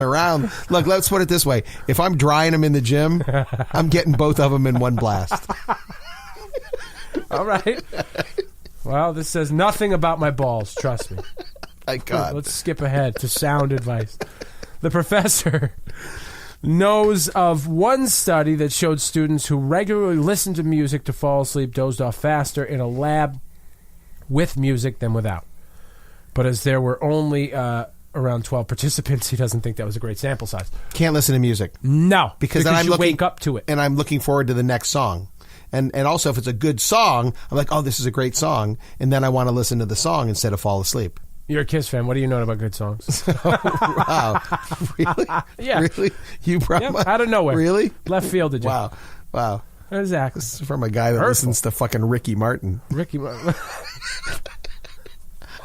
around. Look, let's put it this way. If I'm drying them in the gym, I'm getting both of them in one blast. All right. Well, this says nothing about my balls. Trust me. My God. Let's skip ahead to sound advice. The professor knows of one study that showed students who regularly listened to music to fall asleep dozed off faster in a lab with music than without. But as there were only around 12 participants, he doesn't think that was a great sample size. Can't listen to music. No, because then I'm you wake up to it. And I'm looking forward to the next song. And also, if it's a good song, I'm like, oh, this is a great song. And then I want to listen to the song instead of fall asleep. You're a Kiss fan. What do you know about good songs? Wow. Really? Yeah. Really? You brought out of nowhere. Really? Left field, did you? Wow. Exactly. This is from a guy that listens to fucking Ricky Martin. Ricky Martin.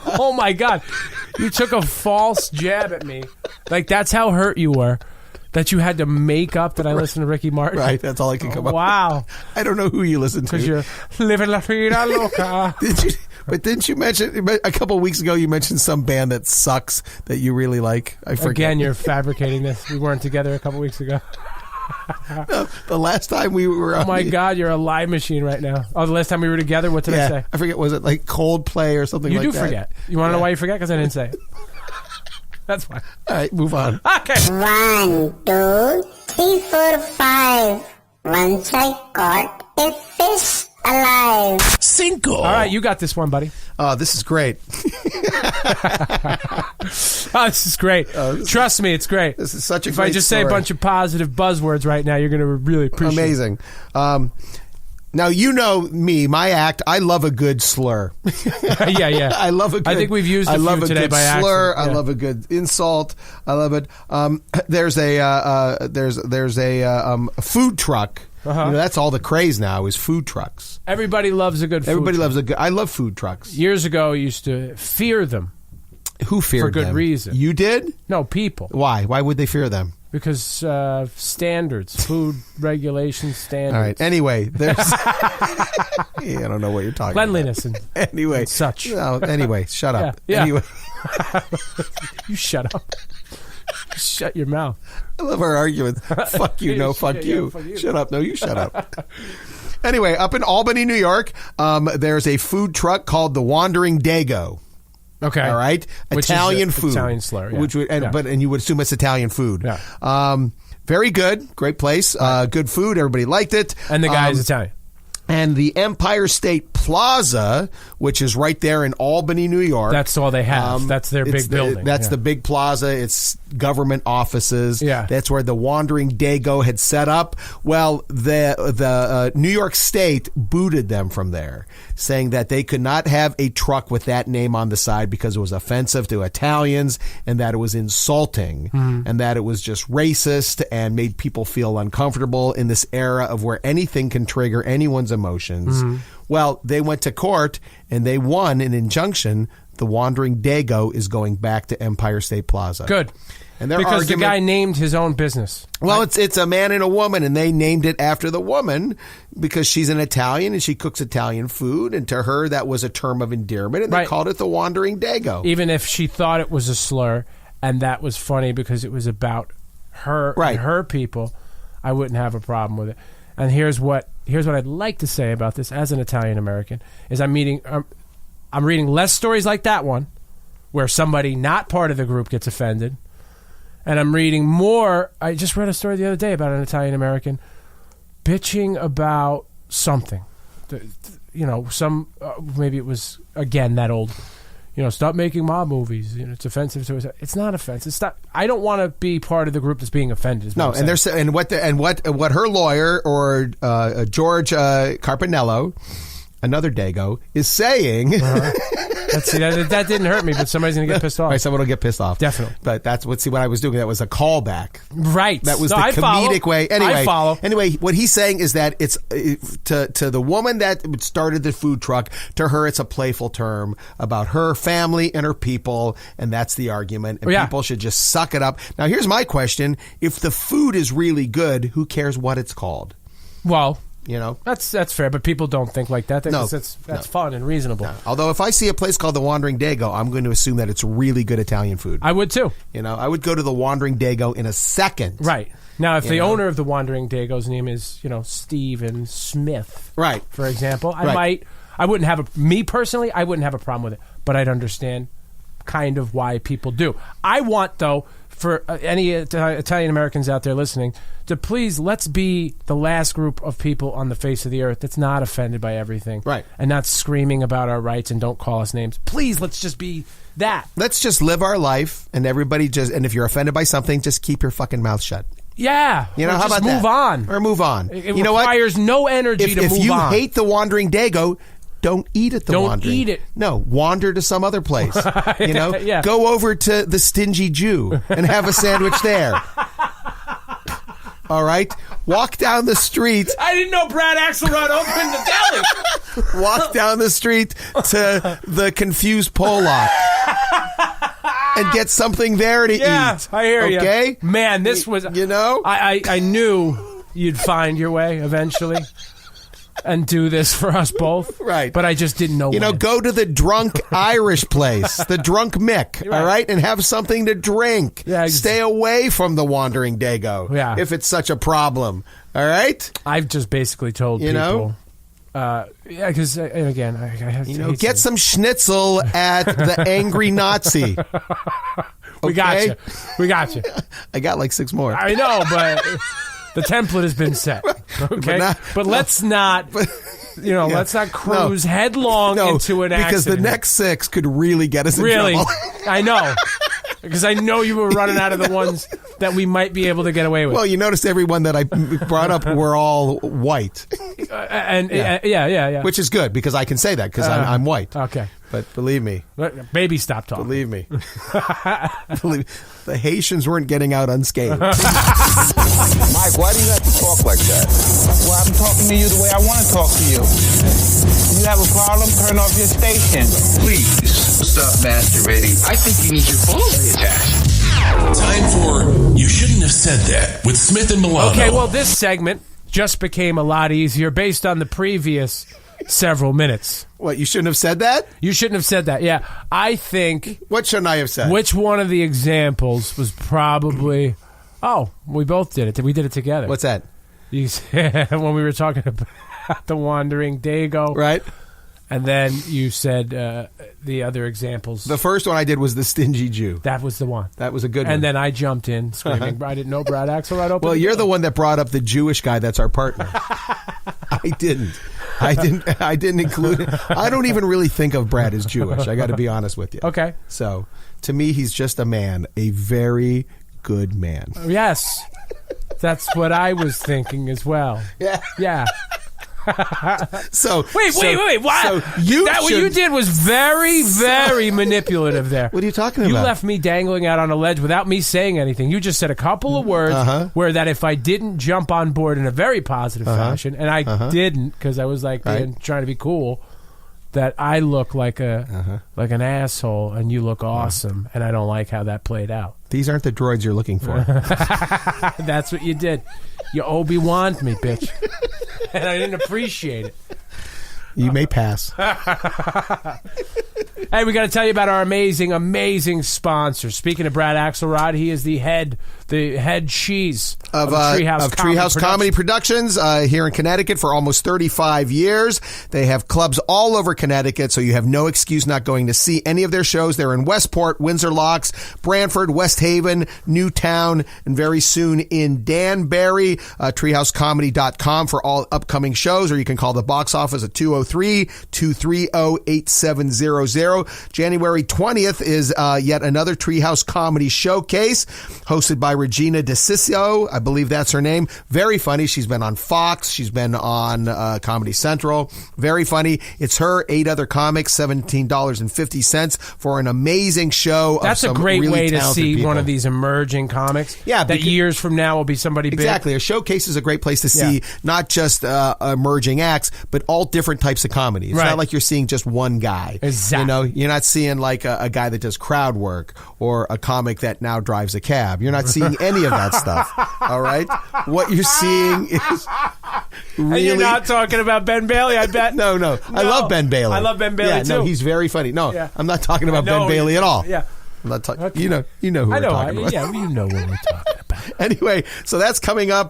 Oh, my God. You took a false jab at me. Like, that's how hurt you were. That you had to make up that I listened to Ricky Martin? Right, that's all I can come up with. Wow. I don't know who you listen to. Because you're living la vida loca. Didn't you mention, a couple of weeks ago, you mentioned some band that sucks that you really like? I forget. Again, you're fabricating this. We weren't together a couple weeks ago. No, the last time we were on... Oh, my God, you're a lie machine right now. Oh, the last time we were together, what did I say? I forget, was it like Coldplay or something like that? You do forget. You want to know why you forget? Because I didn't say it. That's why. All right, move on. Okay. 1, 2, 3, 4, 5. Once I caught a fish alive. Cinco. All right, you got this one, buddy. Oh, this is great. This is great. Trust me, it's great. This is such a if great I just story. say a bunch of positive buzzwords right now, you're going to really appreciate it. Amazing. Now, you know me, my act, I love a good slur. Yeah. I love a good... I think we've used a few today by accident. Slur. Yeah. I love a good insult. I love it. There's a food truck. Uh-huh. You know, that's all the craze now is food trucks. Everybody loves a good food Everybody truck. loves a good... I love food trucks. Years ago, I used to fear them. Who feared For good them? reason. You did? No, people. Why? Why would they fear them? Because standards, food regulation standards. All right. Anyway, there's... I don't know what you're talking Cleanliness about. and such. No, anyway, shut up. Yeah. Anyway. You shut up. Shut your mouth. I love our arguments. Fuck you, no, fuck you. Fuck you. Shut up, no, you shut up. Anyway, up in Albany, New York, there's a food truck called the Wandering Dago. Okay. All right. Which Italian is food. Italian slur. Yeah. Which would, and you would assume it's Italian food. Yeah. Very good. Great place. Good food. Everybody liked it. And the guy is Italian. And the Empire State Plaza, which is right there in Albany, New York. That's all they have. That's their big building. That's the big plaza. It's government offices. Yeah. That's where the Wandering Dago had set up. Well, the New York State booted them from there, saying that they could not have a truck with that name on the side because it was offensive to Italians and that it was insulting and that it was just racist and made people feel uncomfortable in this era of where anything can trigger anyone's emotions. Well, they went to court and they won an injunction. The Wandering Dago is going back to Empire State Plaza. Good. And because the guy named his own business. Well, it's a man and a woman, and they named it after the woman because she's an Italian and she cooks Italian food, and to her that was a term of endearment, and they called it the Wandering Dago. Even if she thought it was a slur, and that was funny because it was about her and her people, I wouldn't have a problem with it. And here's what I'd like to say about this as an Italian American is I'm reading less stories like that one where somebody not part of the group gets offended, and I'm reading more. I just read a story the other day about an Italian American bitching about something. Maybe it was again that old. Stop making mob movies. It's offensive to us. It's not offensive. It's not. I don't want to be part of the group that's being offended. No, and what her lawyer or George Carpinello, another Dago, is saying. That didn't hurt me, but somebody's going to get pissed off. Right, someone will get pissed off. Definitely. But that's what I was doing. That was a callback. Right. That was the comedic way. Anyway, I follow. Anyway, what he's saying is that it's to the woman that started the food truck, to her it's a playful term about her family and her people, and that's the argument. And people should just suck it up. Now, here's my question. If the food is really good, who cares what it's called? Well, That's fair, but people don't think like that. That's fun and reasonable. No. Although if I see a place called the Wandering Dago, I'm going to assume that it's really good Italian food. I would too. I would go to the Wandering Dago in a second. Right. Now, if the owner of the Wandering Dago's name is, Steven Smith, right, for example, I wouldn't have me personally, I wouldn't have a problem with it, but I'd understand kind of why people do. I want, though, for any Italian Americans out there listening, to please, let's be the last group of people on the face of the earth that's not offended by everything. Right. And not screaming about our rights and don't call us names. Please, let's just be that. Let's just live our life, and and if you're offended by something, just keep your fucking mouth shut. Yeah. How about move on. Or move on. It requires no energy to move on. If you hate the Wandering Dago, don't eat at the Wandering. Don't eat it. No, wander to some other place. Yeah. Go over to the Stingy Jew and have a sandwich there. All right? Walk down the street. I didn't know Brad Axelrod opened the deli. Walk down the street to the Confused Pollock and get something there to eat. Yeah, I hear you. Okay? Man, this was... I knew you'd find your way eventually and do this for us both. Right. But I just didn't know when. Go to the drunk Irish place, the Drunk Mick, all right, and have something to drink. Yeah, Stay away from the Wandering Dago if it's such a problem, all right? I've just basically told people... because again, I have to get some schnitzel at the Angry Nazi. We got you. I got like 6 more. I know, but the template has been set. Okay, but let's not. Let's not cruise headlong into an accident. Because the next 6 could really get us in trouble. I know. Because I know you were running out of the ones that we might be able to get away with. Well, you noticed everyone that I brought up were all white. Yeah. Which is good, because I can say that, because I'm white. Okay. But believe me. Baby, stop talking. Believe me. The Haitians weren't getting out unscathed. Mike, why do you have to talk like that? Well, I'm talking to you the way I want to talk to you. You have a problem? Turn off your station. Please stop masturbating. I think you need your phone reattached. Time for You Shouldn't Have Said That with Smith and Milano. Okay, well, this segment just became a lot easier based on the previous several minutes. What, you shouldn't have said that? You shouldn't have said that, yeah. I think... What shouldn't I have said? Which one of the examples was probably... Oh, we both did it. We did it together. What's that? You said, when we were talking about the Wandering Dago. Right. And then you said the other examples. The first one I did was the Stingy Jew. That was the one. That was a good one. And then I jumped in screaming, I didn't know Brad Axelrod opened. Well, you're the one that brought up the Jewish guy that's our partner. I didn't include it. I don't even really think of Brad as Jewish. I got to be honest with you. Okay. So, to me, he's just a man, a very good man. Yes. That's what I was thinking as well. Yeah. Yeah. So wait! What? So what you did was very, very manipulative there. What are you talking about? You left me dangling out on a ledge without me saying anything. You just said a couple of words where that if I didn't jump on board in a very positive fashion, and I didn't because I was like trying to be cool, that I look like an asshole and you look awesome, and I don't like how that played out. These aren't the droids you're looking for. That's what you did. You Obi-Wan'd me, bitch. And I didn't appreciate it. You may pass. Hey, we got to tell you about our amazing, amazing sponsor. Speaking of Brad Axelrod, he is the head cheese of Treehouse Comedy Productions here in Connecticut for almost 35 years. They have clubs all over Connecticut, so you have no excuse not going to see any of their shows. They're in Westport, Windsor Locks, Branford, West Haven, Newtown, and very soon in Danbury. TreehouseComedy.com for all upcoming shows, or you can call the box office at 203-230-8700. January 20th is yet another Treehouse Comedy Showcase hosted by Regina DeCiccio. I believe that's her name. Very funny. She's been on Fox. She's been on Comedy Central. Very funny. It's her, 8 other comics, $17.50 for an amazing show. That's of a some great really way to see people. one of these emerging comics. Yeah, that years from now will be somebody big. Exactly. A showcase is a great place to see not just emerging acts, but all different types of comedy. It's not like you're seeing just one guy. Exactly. You know, you're not seeing like a guy that does crowd work or a comic that now drives a cab. You're not seeing any of that stuff. All right? What you're seeing And you're not talking about Ben Bailey, I bet. No. I love Ben Bailey. I love Ben Bailey, too. No, he's very funny. No, I'm not talking about Ben Bailey at all. Yeah. I'm not talking. Okay. You know who we're talking about. Yeah, you know what we're talking about. Anyway, so that's coming up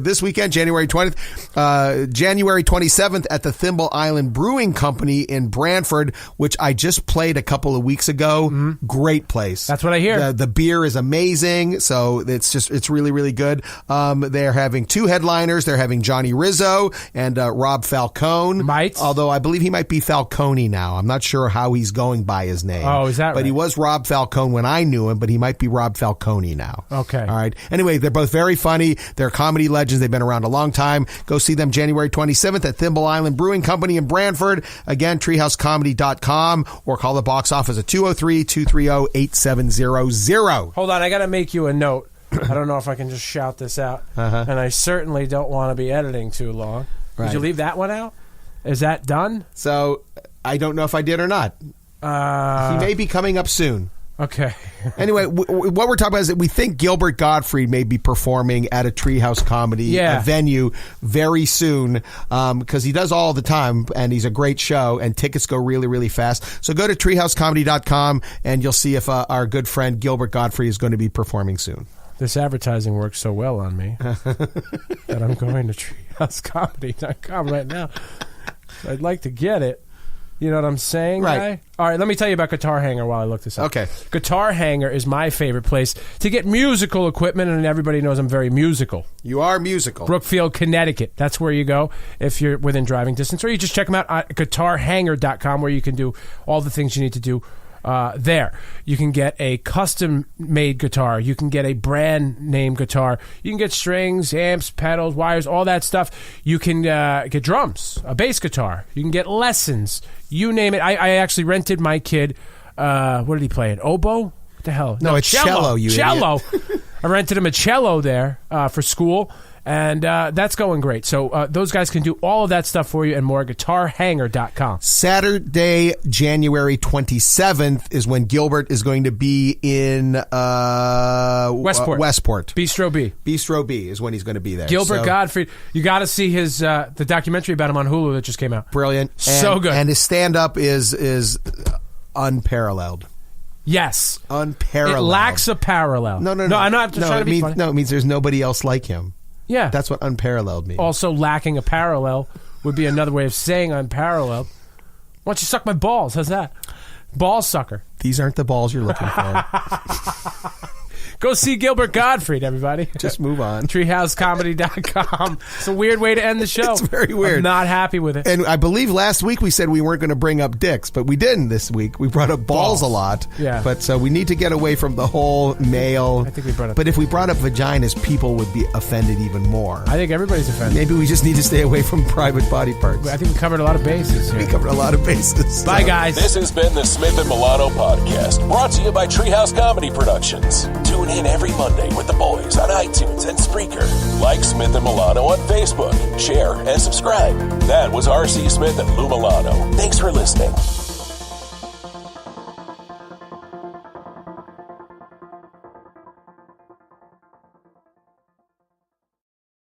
this weekend, January 20th. January 27th at the Thimble Island Brewing Company in Brantford, which I just played a couple of weeks ago. Mm-hmm. Great place. That's what I hear. The beer is amazing, so it's really, really good. They're having 2 headliners. They're having Johnny Rizzo and Rob Falcone. Although I believe he might be Falcone now. I'm not sure how he's going by his name. Oh, is that right? But he was Rob Falcone when I knew him, but he might be Rob Falcone now. Okay. All right. Anyway, they're both very funny. They're comedy legends. They've been around a long time. Go see them January 27th at Thimble Island Brewing Company in Brantford. Again, treehousecomedy.com or call the box office at 203-230-8700. Hold on. I got to make you a note. I don't know if I can just shout this out. And I certainly don't want to be editing too long. Right. Did you leave that one out? Is that done? So I don't know if I did or not. He may be coming up soon. Okay. Anyway, what we're talking about is that we think Gilbert Gottfried may be performing at a Treehouse Comedy venue very soon because he does all the time, and he's a great show, and tickets go really, really fast. So go to treehousecomedy.com, and you'll see if our good friend Gilbert Gottfried is going to be performing soon. This advertising works so well on me that I'm going to treehousecomedy.com right now. I'd like to get it. You know what I'm saying, right? Guy? All right, let me tell you about Guitar Hanger while I look this up. Okay. Guitar Hanger is my favorite place to get musical equipment, and everybody knows I'm very musical. You are musical. Brookfield, Connecticut. That's where you go if you're within driving distance, or you just check them out at guitarhanger.com where you can do all the things you need to do there. You can get a custom-made guitar. You can get a brand-name guitar. You can get strings, amps, pedals, wires, all that stuff. You can get drums, a bass guitar. You can get lessons. You name it. I actually rented my kid, what did he play? An oboe? What the hell? No, it's cello, you cello. I rented him a cello there for school. And that's going great. So those guys can do all of that stuff for you and more. GuitarHanger.com. Saturday, January 27th is when Gilbert is going to be in Westport. Bistro B. Bistro B is when he's going to be there. Gilbert Gottfried. You got to see his the documentary about him on Hulu that just came out. Brilliant. So good. And his stand-up is unparalleled. Yes. Unparalleled. It lacks a parallel. No. I'm not trying to be funny. No, it means there's nobody else like him. Yeah. That's what unparalleled means. Also, lacking a parallel would be another way of saying unparalleled. Why don't you suck my balls? How's that? Ball sucker. These aren't the balls you're looking for. Go see Gilbert Gottfried, everybody. Just move on. Treehousecomedy.com. It's a weird way to end the show. It's very weird. I'm not happy with it. And I believe last week we said we weren't going to bring up dicks, but we didn't this week. We brought up balls a lot. Yeah. But so we need to get away from the whole male. I think we brought up. But if we brought up vaginas, people would be offended even more. I think everybody's offended. Maybe we just need to stay away from private body parts. I think we covered a lot of bases here. We covered a lot of bases. Bye, guys. This has been the Smith and Milano Podcast, brought to you by Treehouse Comedy Productions. Tune in every Monday with the boys on iTunes and Spreaker. Like Smith and Milano on Facebook. Share and subscribe. That was R.C. Smith and Lou Milano. Thanks for listening.